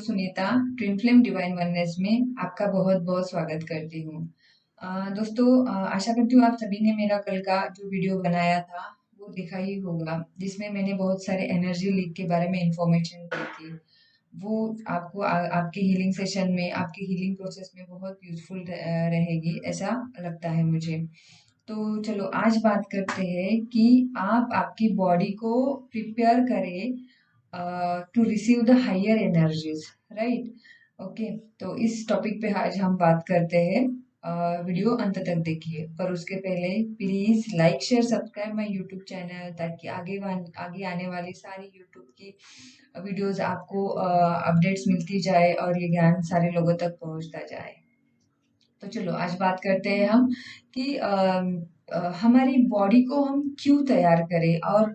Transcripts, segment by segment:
Sunita twin flame divine oneness में आपका बहुत बहुत स्वागत करती हूँ। दोस्तों, आशा करती हूँ आप सभी ने मेरा कल का जो वीडियो बनाया था वो देखा ही होगा, जिसमें मैंने बहुत सारे एनर्जी लीक के बारे में इंफॉर्मेशन दी थी। वो आपको आपके हीलिंग सेशन में, आपके हीलिंग प्रोसेस में बहुत यूजफुल रहेगी, ऐसा लगता है मुझे। तो चलो आज बात करते हैं कि आप आपकी बॉडी को प्रिपेयर करें to receive the higher energies, right. Okay, तो इस टॉपिक पे आज हम बात करते हैं। वीडियो अंत तक देखिए, पर उसके पहले please like share subscribe my YouTube channel, ताकि आगे आने वाली सारी यूट्यूब की वीडियोस आपको अपडेट्स मिलती जाए और ये ज्ञान सारे लोगों तक पहुंचता जाए। तो चलो आज बात करते हैं हम कि हमारी बॉडी को हम क्यों तैयार करें, और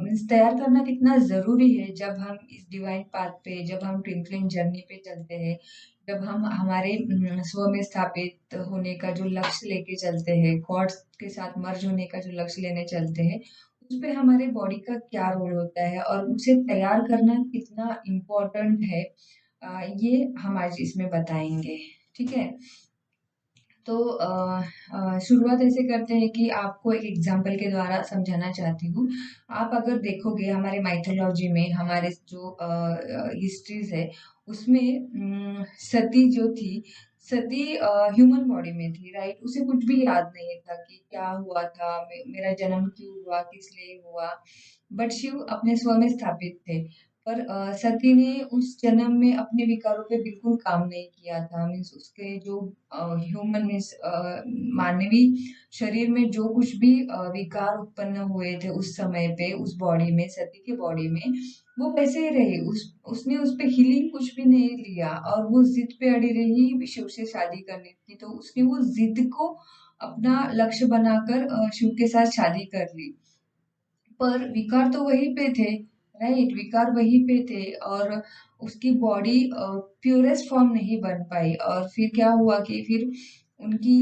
मीन्स तैयार करना कितना ज़रूरी है जब हम इस डिवाइन पाथ पे, जब हम ट्विंकलिंग जर्नी पे चलते हैं, जब हम हमारे स्व में स्थापित होने का जो लक्ष्य लेके चलते हैं, गॉड्स के साथ मर्ज होने का जो लक्ष्य लेने चलते हैं, उस पे हमारे बॉडी का क्या रोल होता है और उसे तैयार करना कितना इम्पोर्टेंट है, ये हम आज इसमें बताएंगे। ठीक है, तो शुरुआत ऐसे करते हैं कि आपको एक एग्जाम्पल के द्वारा समझाना चाहती हूँ। आप अगर देखोगे हमारे माइथोलॉजी में, हमारे जो हिस्ट्रीज है, उसमें सती जो थी, सती ह्यूमन बॉडी में थी, राइट। उसे कुछ भी याद नहीं था कि क्या हुआ था, मेरा जन्म क्यों हुआ, किस लिए हुआ, बट शिव अपने स्व में स्थापित थे। पर सती ने उस जन्म में अपने विकारों पे बिल्कुल काम नहीं किया था। मीन्स उसके जो ह्यूमन मीन्स मानवी शरीर में जो कुछ भी विकार उत्पन्न हुए थे उस समय पे, उस बॉडी में, सती के बॉडी में, वो वैसे ही रहे। उसने उस पे हीलिंग कुछ भी नहीं लिया और वो जिद पे अड़ी रही शिव से शादी करने की। तो उसने वो जिद को अपना लक्ष्य बनाकर शिव के साथ शादी कर ली। पर विकार तो वहीं पे थे, राइट, विकार वहीं पे थे, और उसकी बॉडी प्योरेस्ट फॉर्म नहीं बन पाई। और फिर क्या हुआ कि फिर उनकी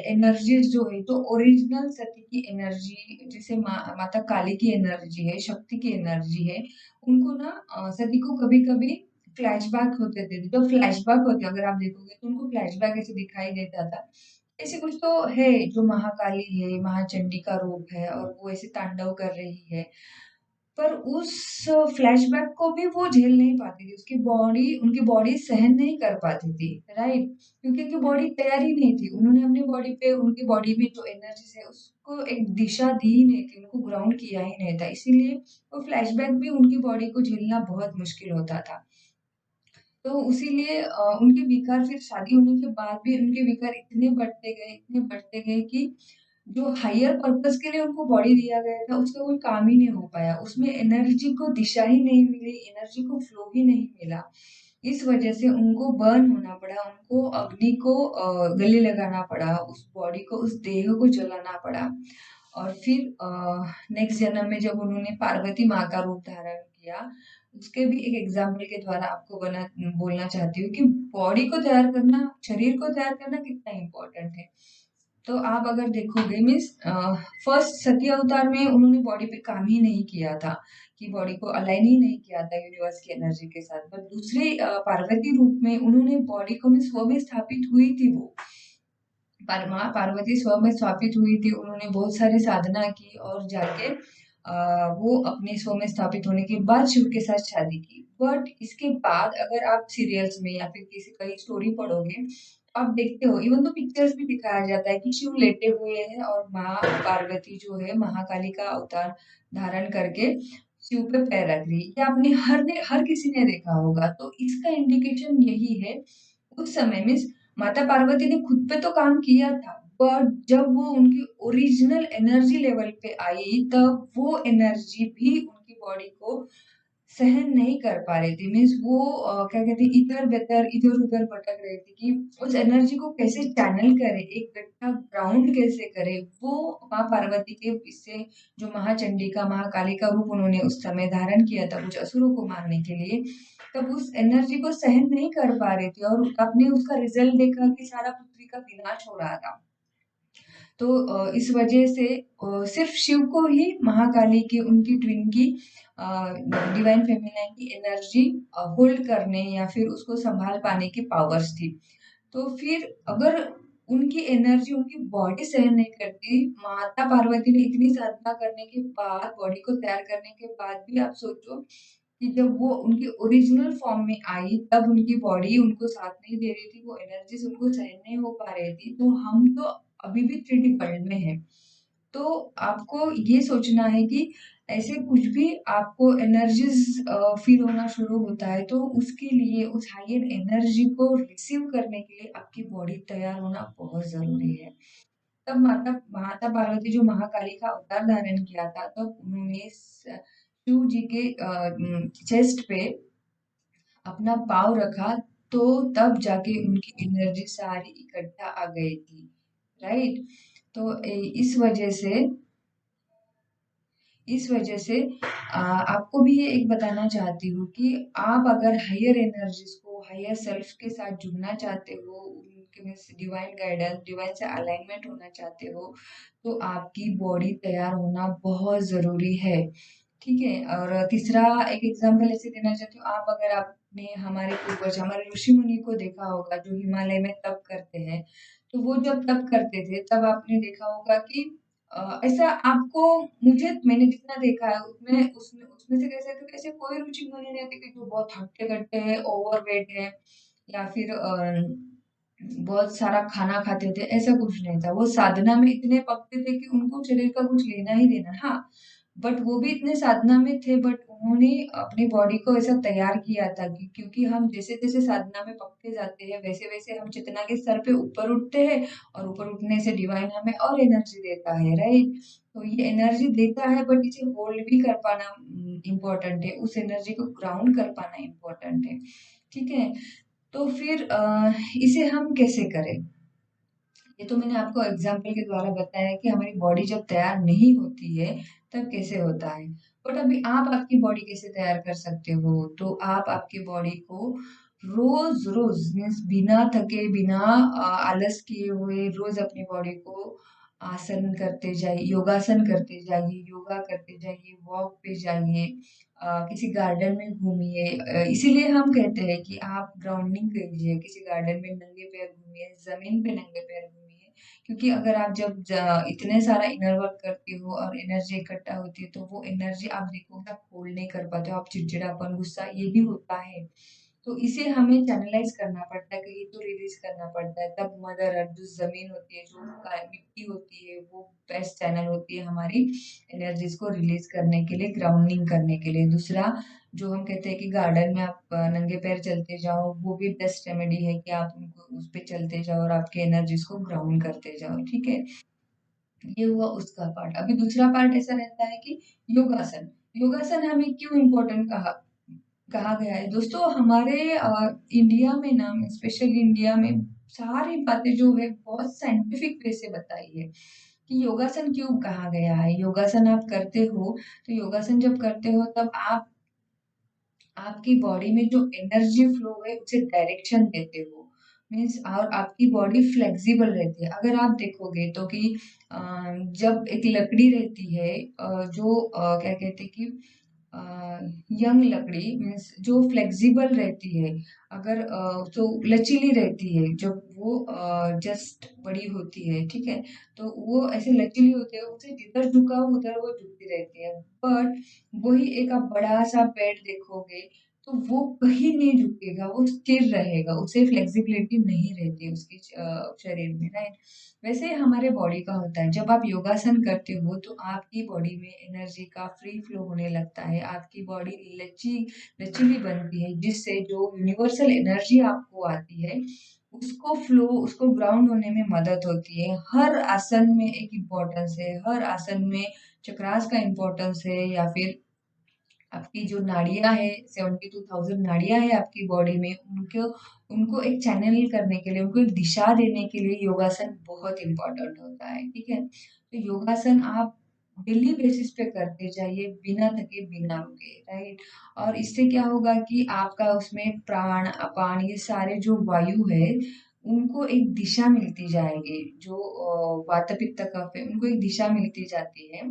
एनर्जीज जो है, तो ओरिजिनल सती की एनर्जी, जैसे माता काली की एनर्जी है, शक्ति की एनर्जी है, उनको ना सती को कभी कभी फ्लैशबैक होते थे। जब फ्लैशबैक होते, अगर आप देखोगे तो उनको फ्लैशबैक ऐसे दिखाई देता था, ऐसे कुछ तो है जो महाकाली है, महाचंडी का रूप है, और वो ऐसे तांडव कर रही है। पर उस फ्लैशबैक को भी वो झेल नहीं पाती थी, उसकी बॉडी, उनकी बॉडी सहन नहीं कर पाती थी, राइट, क्योंकि उनकी बॉडी तैयार ही नहीं थी। उन्होंने अपनी बॉडी पे, उनकी बॉडी में जो एनर्जी है उसको एक दिशा दी ही नहीं थी, उनको ग्राउंड किया ही नहीं था, इसीलिए वो फ्लैशबैक भी उनकी बॉडी को झेलना बहुत मुश्किल होता था। तो इसीलिए उनके विकार, फिर शादी होने के बाद भी उनके विकार इतने बढ़ते गए, इतने बढ़ते गए कि जो हायर पर्पस के लिए उनको बॉडी दिया गया था उसका कोई काम ही नहीं हो पाया। उसमें एनर्जी को दिशा ही नहीं मिली, एनर्जी को फ्लो ही नहीं मिला। इस वजह से उनको बर्न होना पड़ा, उनको अग्नि को गले लगाना पड़ा, उस बॉडी को, उस देह को जलाना पड़ा। और फिर नेक्स्ट जन्म में जब उन्होंने पार्वती माँ का रूप धारण किया, उसके भी एक एग्जाम्पल के द्वारा आपको बोलना चाहती हूँ कि बॉडी को तैयार करना, शरीर को तैयार करना कितना इम्पोर्टेंट है। तो आप अगर देखोगे, मीन्स फर्स्ट सती अवतार में उन्होंने बॉडी पे काम ही नहीं किया था, कि बॉडी को अलाइन ही नहीं किया था यूनिवर्स की एनर्जी के साथ। पर दूसरे पार्वती रूप में उन्होंने बॉडी को, मीन्स स्व में स्थापित हुई थी वो, माँ पार्वती स्व में स्थापित हुई थी। उन्होंने बहुत सारी साधना की और जाके वो अपने स्व में स्थापित होने के बाद शिव के साथ शादी की। बट इसके बाद अगर आप सीरियल्स में या फिर किसी कहीं स्टोरी पढ़ोगे, तो आप देखते हो, इवन तो पिक्चर्स भी दिखाया जाता है कि शिव लेटे हुए हैं और माँ पार्वती जो है महाकाली का अवतार धारण करके शिव पे पैर रख रही है। ये आपने हर किसी ने देखा होगा। तो इसका इंडिकेशन यही है, उस समय में माता पार्वती ने खुद पे तो काम किया था, पर जब वो उनकी ओरिजिनल एनर्जी लेवल पे आई, तब वो एनर्जी भी उनकी बॉडी को सहन नहीं कर पा रही थी। मीन्स वो क्या कहते हैं, इधर बेतर, इधर उधर भटक रही थी कि उस एनर्जी को कैसे चैनल करे, एक गड्ढा ग्राउंड कैसे करे। वो माँ पार्वती के इससे, जो महाचंडिका, महाकाली का रूप उन्होंने उस समय धारण किया था कुछ असुरों को मारने के लिए, तब उस एनर्जी को सहन नहीं कर पा रही थी, और आपने उसका रिजल्ट देखा कि सारा पृथ्वी का विनाश हो रहा था। तो इस वजह से सिर्फ शिव को ही महाकाली की, उनकी ट्विन की, डिवाइन फेमिनाइन की एनर्जी होल्ड करने या फिर उसको संभाल पाने की पावर्स थी। तो फिर अगर उनकी एनर्जी, उनकी बॉडी सहन नहीं करती, माता पार्वती ने इतनी साधना करने के बाद, बॉडी को तैयार करने के बाद भी आप सोचो कि जब वो उनकी ओरिजिनल फॉर्म में आई तब उनकी बॉडी उनको साथ नहीं दे रही थी, वो एनर्जीज उनको सहन नहीं हो पा रही थी, तो हम तो अभी भी 3D वर्ल्ड में है। तो आपको ये सोचना है कि ऐसे कुछ भी आपको एनर्जीज फील होना शुरू होता है तो उसके लिए, उस हायर एनर्जी को रिसीव करने के लिए आपकी बॉडी तैयार होना बहुत जरूरी है। तब माता माता पार्वती जो महाकाली का अवतार धारण किया था, तब उन्होंने शिव जी के चेस्ट पे अपना पाँव रखा, तो तब जाके उनकी एनर्जी सारी इकट्ठा आ गई थी, राइट। तो इस वजह से आपको भी ये एक बताना चाहती हूँ कि आप अगर हायर एनर्जीज को, हायर सेल्फ के साथ जुड़ना चाहते हो, उनके में डिवाइन गाइडेंस, डिवाइन से अलाइनमेंट होना चाहते हो, तो आपकी बॉडी तैयार होना बहुत जरूरी है, ठीक है। और तीसरा एक एग्जांपल ऐसे देना चाहती हूँ, आप अगर आपने हमारे पूर्वज, हमारे ऋषि मुनि को देखा होगा जो हिमालय में तप करते हैं, तो वो जब तप करते थे तब आपने देखा होगा कि ऐसा आपको, मैंने जितना देखा है उसमें उसमें उसमें से कैसे, तो कैसे कोई ऋषि मुनि नहीं थे कि जो बहुत हट्टे कट्टे है, ओवरवेट है, या फिर बहुत सारा खाना खाते थे, ऐसा कुछ नहीं था। वो साधना में इतने पक्के थे कि उनको शरीर का कुछ लेना ही देना, हाँ, बट वो भी इतने साधना में थे, बट उन्होंने अपनी बॉडी को ऐसा तैयार किया था कि, क्योंकि हम जैसे जैसे साधना में पकते जाते हैं वैसे वैसे हम चेतना के स्तर पे ऊपर उठते हैं, और ऊपर उठने से डिवाइन हमें और एनर्जी देता है, राइट। तो ये एनर्जी देता है, बट इसे होल्ड भी कर पाना इम्पोर्टेंट है, उस एनर्जी को ग्राउंड कर पाना इम्पोर्टेंट है, ठीक है। तो फिर इसे हम कैसे करें? ये तो मैंने आपको एग्जाम्पल के द्वारा बताया कि हमारी बॉडी जब तैयार नहीं होती है तब कैसे होता है। बट अभी आप आपकी बॉडी कैसे तैयार कर सकते हो? तो आप आपकी बॉडी को रोज रोज मीन्स बिना थके, बिना आलस किए हुए, रोज अपनी बॉडी को आसन करते जाइए, योगासन करते जाइए, योगा करते जाइए, वॉक पे जाइए, किसी गार्डन में घूमिए। इसीलिए हम कहते हैं कि आप ग्राउंडिंग कीजिए, किसी गार्डन में नंगे पैर घूमिए, जमीन पे नंगे पैर घूमिए, क्योंकि अगर आप जब इतने सारा इनर वर्क करते हो और एनर्जी इकट्ठा होती है, तो वो एनर्जी आप देखोगे, आप होल्ड नहीं कर पाते हो, आप चिड़चिड़ापन, गुस्सा, ये भी होता है। तो इसे हमें चैनलाइज करना पड़ता है, कहीं तो रिलीज करना पड़ता है, तब मदर अर्थ, जो जमीन होती है, जो मिट्टी होती है, वो बेस्ट चैनल होती है हमारी एनर्जीज को रिलीज करने के लिए, ग्राउंडिंग करने के लिए। दूसरा, जो हम कहते हैं कि गार्डन में आप नंगे पैर चलते जाओ, वो भी बेस्ट रेमेडी है कि आप उनको उस पे चलते जाओ और आपके एनर्जीज को ग्राउंड करते जाओ, ठीक है। ये हुआ उसका पार्ट। अभी दूसरा पार्ट ऐसा रहता है कि योगासन। योगासन हमें क्यों इम्पोर्टेंट कहा कहा गया है दोस्तों? हमारे इंडिया में ना, स्पेशली इंडिया में, सारी बातें जो है बहुत साइंटिफिक वे से बताई है कि योगासन क्यों कहा गया है। योगासन आप करते हो, तो योगासन जब करते हो तब आप आपकी बॉडी में जो एनर्जी फ्लो है उसे डायरेक्शन देते हो, मीन्स, और आपकी बॉडी फ्लेक्सिबल रहती है। अगर आप देखोगे तो कि जब एक लकड़ी रहती है, जो क्या कहते हैं कि यंग लकड़ी, मीन्स जो फ्लेक्सिबल रहती है, अगर तो लचीली रहती है, जब वो जस्ट बड़ी होती है, ठीक है, तो वो ऐसे लचीली होती है, उसे जिधर झुकाओ उधर वो झुकती रहती है। बट वही एक आप बड़ा सा पेड़ देखोगे, तो वो कहीं नहीं झुकेगा, वो स्थिर रहेगा, उसे फ्लेक्सिबिलिटी नहीं रहती उसकी शरीर में, राइट। वैसे हमारे बॉडी का होता है, जब आप योगासन करते हो तो आपकी बॉडी में एनर्जी का फ्री फ्लो होने लगता है, आपकी बॉडी लचीली बनती है, जिससे जो यूनिवर्सल एनर्जी आपको आती है उसको ग्राउंड होने में मदद होती है। हर आसन में एक इम्पोर्टेंस है, हर आसन में चक्रास का इम्पोर्टेंस है, या फिर आपकी जो नाड़ियां है, 72,000 नाड़ियां है आपकी बॉडी में, उनको उनको एक चैनल करने के लिए, उनको एक दिशा देने के लिए योगासन बहुत इंपॉर्टेंट होता है, ठीक है। तो योगासन आप डेली बेसिस पे करते जाइए, बिना थके, बिना रुके, राइट। और इससे क्या होगा कि आपका उसमें प्राण, अपान, ये सारे जो वायु है, उनको एक दिशा मिलती जाएगी, जो वात पित्त कफ है उनको एक दिशा मिलती जाती है।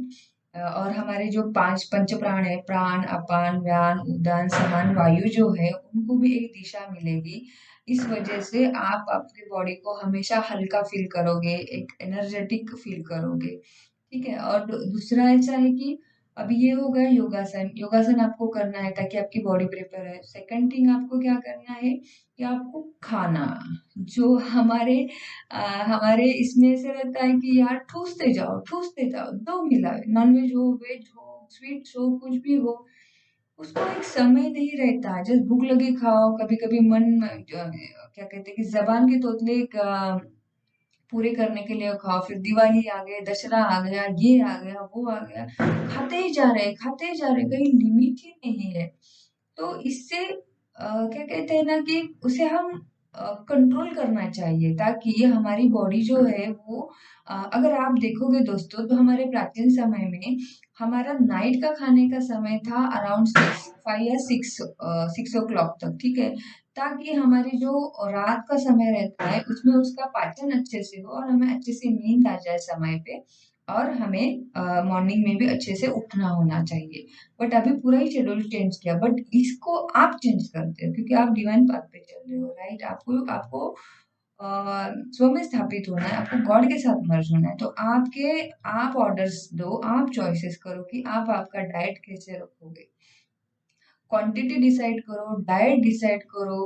और हमारे जो 5 पंच प्राण है, प्राण, अपान, व्यान, उदान, समान, वायु जो है उनको भी एक दिशा मिलेगी। इस वजह से आप आपके बॉडी को हमेशा हल्का फील करोगे, एक एनर्जेटिक फील करोगे। ठीक है। और दूसरा ऐसा है कि अभी ये हो गया योगासन। योगासन आपको करना है ताकि आपकी बॉडी प्रिपेयर है। सेकंड थिंग आपको क्या करना है कि आपको खाना, जो हमारे इसमें से रहता है कि यार ठूसते जाओ, जो मिला नॉनवेज हो, वेज हो, स्वीट्स हो, कुछ भी हो, उसको एक समय नहीं रहता है। जस्ट भूख लगी खाओ, कभी कभी क्या कहते हैं कि जबान के तोतले पूरे करने के लिए खाओ। फिर दिवाली आ गए, दशहरा आ गया, ये आ गया, वो आ गया, खाते ही जा रहे, कहीं लिमिट ही नहीं है। तो इससे क्या कहते हैं ना कि उसे हम कंट्रोल करना चाहिए, ताकि हमारी बॉडी जो है वो अगर आप देखोगे दोस्तों, तो हमारे प्राचीन समय में हमारा नाइट का खाने का समय था अराउंड 6 5 या 6 ओ क्लॉक तक। ठीक है। ताकि हमारी जो रात का समय रहता है उसमें उसका पाचन अच्छे से हो और हमें अच्छे से नींद आ जाए समय पे, और हमें मॉर्निंग में भी अच्छे से उठना होना चाहिए। बट अभी पूरा ही शेड्यूल चेंज किया, बट इसको आप चेंज करते हो क्योंकि आप डिवाइन पाथ पे चल रहे हो, राइट। आपको आपको स्व में स्थापित होना है, आपको गॉड के साथ मर्ज होना है। तो आप ऑर्डर्स दो, आप चॉइसेस करो कि आप आपका डाइट कैसे रखोगे। क्वांटिटी डिसाइड करो, डाइट डिसाइड करो,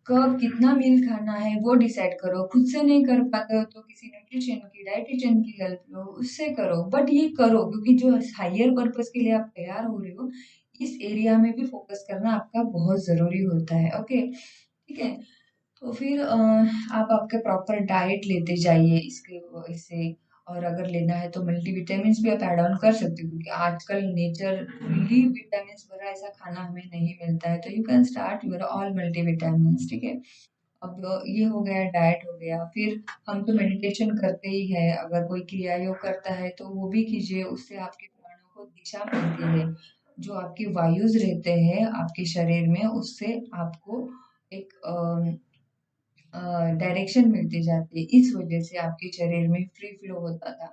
कब कितना मील खाना है वो डिसाइड करो। खुद से नहीं कर पाते हो तो किसी न्यूट्रिशन की, डाइटिशियन की हेल्प लो, उससे करो। बट ये करो क्योंकि जो हायर पर्पस के लिए आप तैयार हो रहे हो, इस एरिया में भी फोकस करना आपका बहुत जरूरी होता है। ओके, ठीक है। तो फिर आप आपके प्रॉपर डाइट लेते जाइए इससे। और अगर लेना है तो मल्टीविटामिन्स भी आप ऐड ऑन कर सकते हो, क्योंकि आजकल नेचरली विटामिन्स भरा ऐसा खाना हमें नहीं मिलता है। तो you can start your all multivitamins. ठीक है। अब ये हो गया, डाइट हो गया। फिर हम तो मेडिटेशन करते ही है, अगर कोई क्रिया योग करता है तो वो भी कीजिए, उससे आपके प्राणों को दिशा मिलती है। जो आपके वायुज रहते हैं आपके शरीर में, उससे आपको एक डायरेक्शन मिलती जाती है। इस वजह से आपके शरीर में फ्री फ्लो होता था।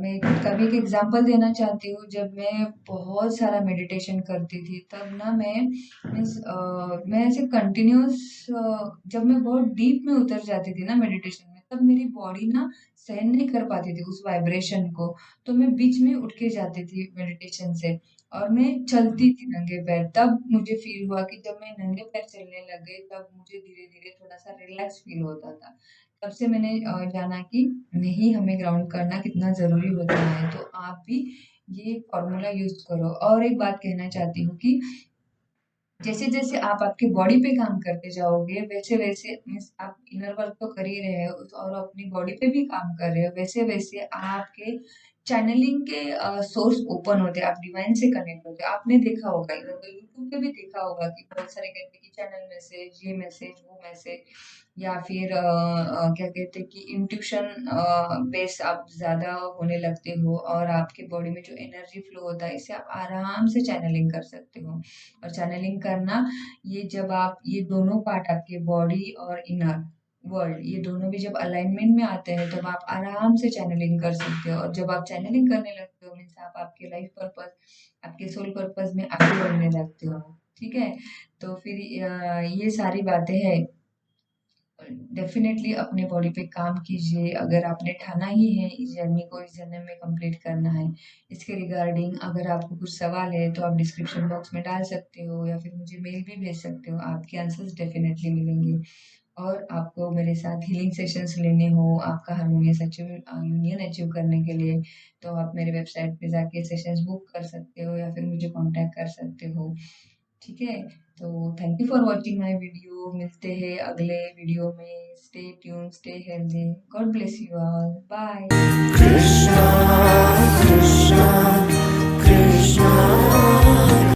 मैं खुद का भी एक एग्जांपल देना चाहती हूँ। जब मैं बहुत सारा मेडिटेशन करती थी, तब ना मैं ऐसे कंटिन्यूस, जब मैं बहुत डीप में उतर जाती थी ना मेडिटेशन में, तब मेरी बॉडी ना सहन नहीं कर पाती थी उस वाइब्रेशन को। तो मैं बीच में उठ के जाती थी मेडिटेशन से, और मैं चलती थी नंगे पैर। तब मुझे फील हुआ कि जब मैं नंगे पैर चलने लग गई, तब मुझे धीरे धीरे थोड़ा सा रिलैक्स फील होता था। तब से मैंने जाना कि नहीं, हमें ग्राउंड करना कितना जरूरी होता है। तो आप भी ये फॉर्मूला यूज करो। और एक बात कहना चाहती हूँ कि जैसे जैसे आप आपके बॉडी पे काम करते जाओगे, वैसे वैसे मीन्स आप इनर वर्क तो कर ही रहे हो और अपनी बॉडी पे भी काम कर रहे हो, वैसे वैसे आपके चैनलिंग के सोर्स ओपन होते हैं, आप डिवाइन से कनेक्ट होते हो। आपने देखा होगा, इवन तो यूट्यूब पे भी देखा होगा कि बहुत सारे कहते हैं कि चैनल मैसेज, ये मैसेज, वो मैसेज, या फिर क्या कहते हैं कि इंट्यूशन बेस आप ज्यादा होने लगते हो, और आपके बॉडी में जो एनर्जी फ्लो होता है, इससे आप आराम से चैनलिंग कर सकते हो। और चैनलिंग करना, ये जब आप ये दोनों पार्ट आपके बॉडी और इनर वर्ल्ड, ये दोनों भी जब अलाइनमेंट में आते हैं, तब आप आराम से चैनलिंग कर सकते हो। और जब आप चैनलिंग करने लगते हो, मीन्स आप आपके लाइफ पर्पस, आपके सोल पर्पस में आगे बढ़ने लगते हो। ठीक है। तो फिर ये सारी बातें हैं। डेफिनेटली अपने बॉडी पे काम कीजिए। अगर आपने ठाना ही है इस जर्नी को इस जन्म में कंप्लीट करना है, इसके रिगार्डिंग अगर आपको कुछ सवाल है तो आप डिस्क्रिप्शन बॉक्स में डाल सकते हो, या फिर मुझे मेल भी भेज सकते हो। आपके आंसर्स डेफिनेटली मिलेंगे। और आपको मेरे साथ हीलिंग सेशंस लेने हो, आपका हारमोनियस यूनियन अचीव करने के लिए, तो आप मेरे वेबसाइट पे जाके सेशंस बुक कर सकते हो, या फिर मुझे कांटेक्ट कर सकते हो। ठीक है। तो thank you for watching my video. मिलते हैं अगले वीडियो में। Stay tune, stay healthy. God bless you all. Bye. Krishna, Krishna, Krishna.